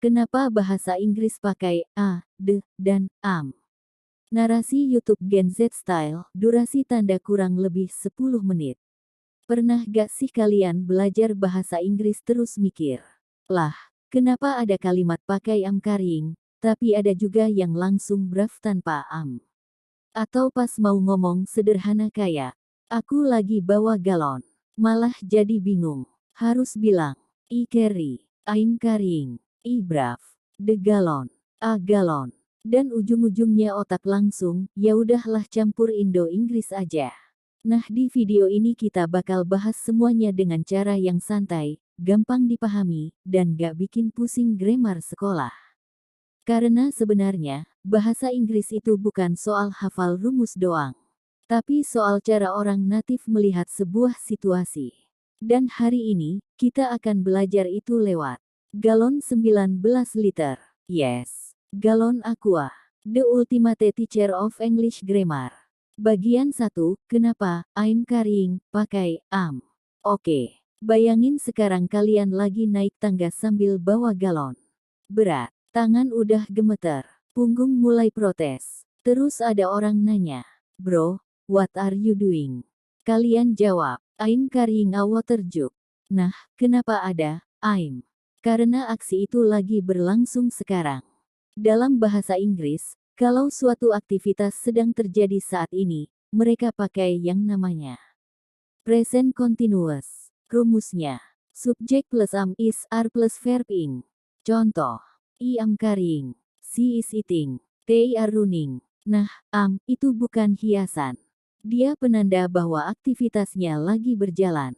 Kenapa bahasa Inggris pakai a, de, dan am? Narasi YouTube Gen Z Style, durasi tanda kurang lebih 10 menit. Pernah gak sih kalian belajar bahasa Inggris terus mikir, lah, kenapa ada kalimat pakai am carrying, tapi ada juga yang langsung brav tanpa am? Atau pas mau ngomong sederhana kayak, aku lagi bawa galon, malah jadi bingung, harus bilang, I carry, I'm carrying, I brav, the galon, a galon. Dan ujung-ujungnya otak langsung, ya udahlah campur Indo-Inggris aja. Nah di video ini kita bakal bahas semuanya dengan cara yang santai, gampang dipahami, dan gak bikin pusing grammar sekolah. Karena sebenarnya, bahasa Inggris itu bukan soal hafal rumus doang. Tapi soal cara orang natif melihat sebuah situasi. Dan hari ini, kita akan belajar itu lewat galon 19 liter. Yes, galon aqua. The ultimate teacher of English grammar. Bagian 1, kenapa I'm carrying, pakai am. Oke, bayangin sekarang kalian lagi naik tangga sambil bawa galon. Berat, tangan udah gemeter, punggung mulai protes. Terus ada orang nanya, bro, what are you doing? Kalian jawab, I'm carrying a water jug. Nah, kenapa ada I'm? Karena aksi itu lagi berlangsung sekarang. Dalam bahasa Inggris, kalau suatu aktivitas sedang terjadi saat ini, mereka pakai yang namanya present continuous. Rumusnya, subjek plus am is are plus verb ing. Contoh, I am carrying, she is eating, they are running. Nah, am itu bukan hiasan. Dia penanda bahwa aktivitasnya lagi berjalan.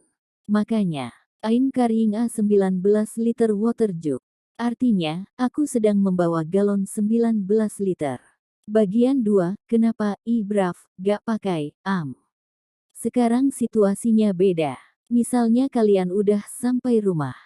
Makanya, I'm carrying a 19 liter water jug. Artinya, aku sedang membawa galon 19 liter. Bagian 2, kenapa I brav, gak pakai am? Sekarang situasinya beda. Misalnya kalian udah sampai rumah.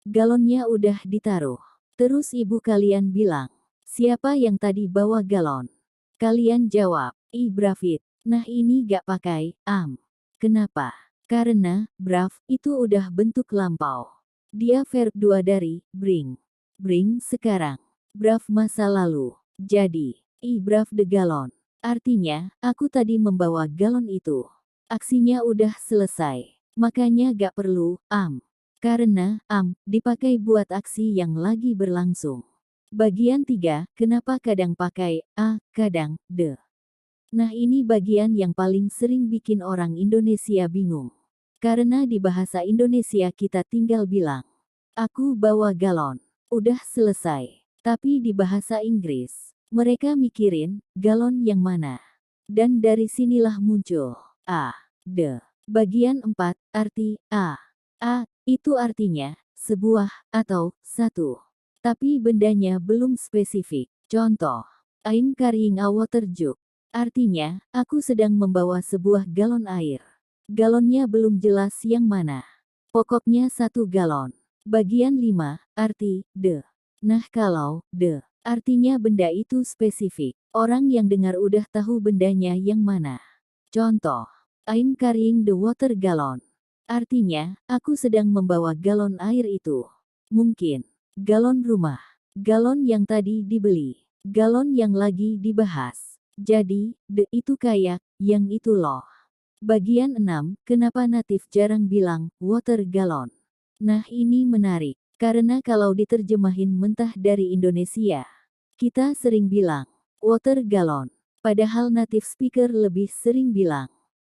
Galonnya udah ditaruh. Terus ibu kalian bilang, siapa yang tadi bawa galon? Kalian jawab, I brav it. Nah ini gak pakai am. Kenapa? Karena brav itu udah bentuk lampau. Dia verb 2 dari bring. Bring sekarang. Brav masa lalu. Jadi, I brav the galon. Artinya, aku tadi membawa galon itu. Aksinya udah selesai. Makanya gak perlu am. Karena am dipakai buat aksi yang lagi berlangsung. Bagian 3, kenapa kadang pakai a, kadang de. Nah ini bagian yang paling sering bikin orang Indonesia bingung. Karena di bahasa Indonesia kita tinggal bilang, aku bawa galon. Udah selesai. Tapi di bahasa Inggris, mereka mikirin, galon yang mana? Dan dari sinilah muncul, a, de. Bagian 4, arti, a. A, itu artinya, sebuah, atau, satu. Tapi bendanya belum spesifik. Contoh, I'm carrying a water jug. Artinya, aku sedang membawa sebuah galon air. Galonnya belum jelas yang mana. Pokoknya 1 galon. Bagian 5, arti, de. Nah kalau, de, artinya benda itu spesifik. Orang yang dengar udah tahu bendanya yang mana. Contoh, I'm carrying the water gallon. Artinya, aku sedang membawa galon air itu. Mungkin, galon rumah. Galon yang tadi dibeli. Galon yang lagi dibahas. Jadi, de itu kayak, yang itu loh. Bagian 6, kenapa natif jarang bilang, water gallon? Nah ini menarik, karena kalau diterjemahin mentah dari Indonesia, kita sering bilang, water gallon. Padahal native speaker lebih sering bilang,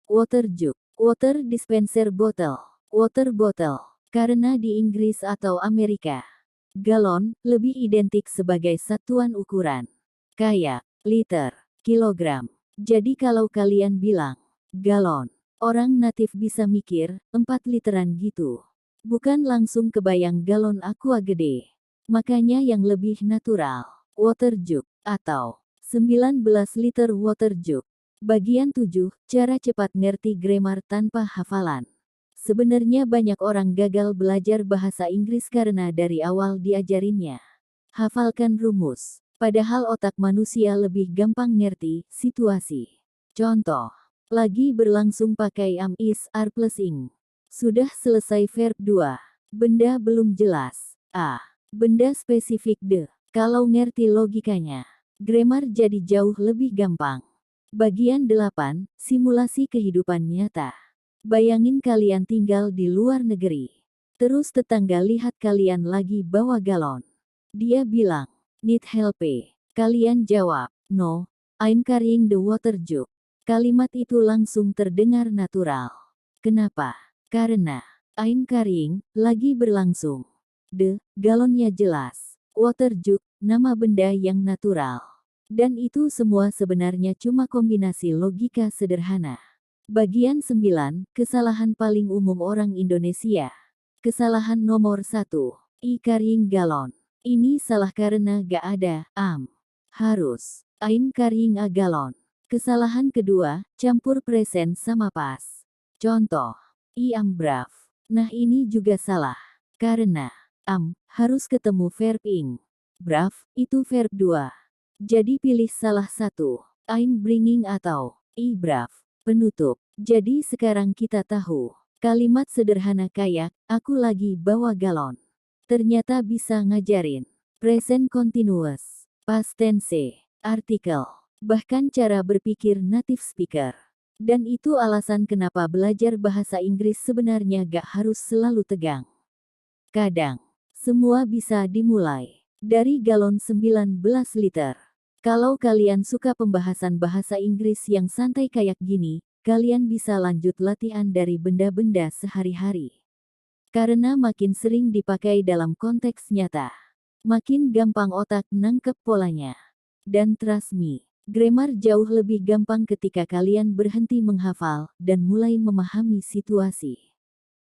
water jug, water dispenser bottle, water bottle. Karena di Inggris atau Amerika, galon lebih identik sebagai satuan ukuran. Kayak, liter, kilogram. Jadi kalau kalian bilang, galon, orang natif bisa mikir, 4 literan gitu. Bukan langsung kebayang galon aqua gede. Makanya yang lebih natural, water jug, atau 19 liter water jug. Bagian 7, cara cepat ngerti grammar tanpa hafalan. Sebenarnya banyak orang gagal belajar bahasa Inggris karena dari awal diajarinnya hafalkan rumus. Padahal otak manusia lebih gampang ngerti situasi. Contoh, lagi berlangsung pakai am is are plus ing. Sudah selesai verb 2. Benda belum jelas. A. Benda spesifik de. Kalau ngerti logikanya, grammar jadi jauh lebih gampang. Bagian 8, simulasi kehidupan nyata. Bayangin kalian tinggal di luar negeri. Terus tetangga lihat kalian lagi bawa galon. Dia bilang, "Need help?" Kalian jawab, "No, I'm carrying the water jug." Kalimat itu langsung terdengar natural. Kenapa? Karena I'm carrying lagi berlangsung. The galonnya jelas. Water jug, nama benda yang natural. Dan itu semua sebenarnya cuma kombinasi logika sederhana. Bagian 9, kesalahan paling umum orang Indonesia. Kesalahan nomor 1, carrying galon. Ini salah karena gak ada harus. I'm carrying a galon. Kesalahan kedua, campur present sama past. Contoh, I am brave. Nah ini juga salah. Karena harus ketemu verb ing. Brave itu verb 2. Jadi pilih salah satu. I'm bringing atau I brave. Penutup. Jadi sekarang kita tahu. Kalimat sederhana kayak, aku lagi bawa galon. Ternyata bisa ngajarin. Present continuous. Past tense. Artikel. Bahkan cara berpikir native speaker. Dan itu alasan kenapa belajar bahasa Inggris sebenarnya gak harus selalu tegang. Kadang, semua bisa dimulai dari galon 19 liter. Kalau kalian suka pembahasan bahasa Inggris yang santai kayak gini, kalian bisa lanjut latihan dari benda-benda sehari-hari. Karena makin sering dipakai dalam konteks nyata, makin gampang otak nangkep polanya. Dan trust me, grammar jauh lebih gampang ketika kalian berhenti menghafal dan mulai memahami situasi.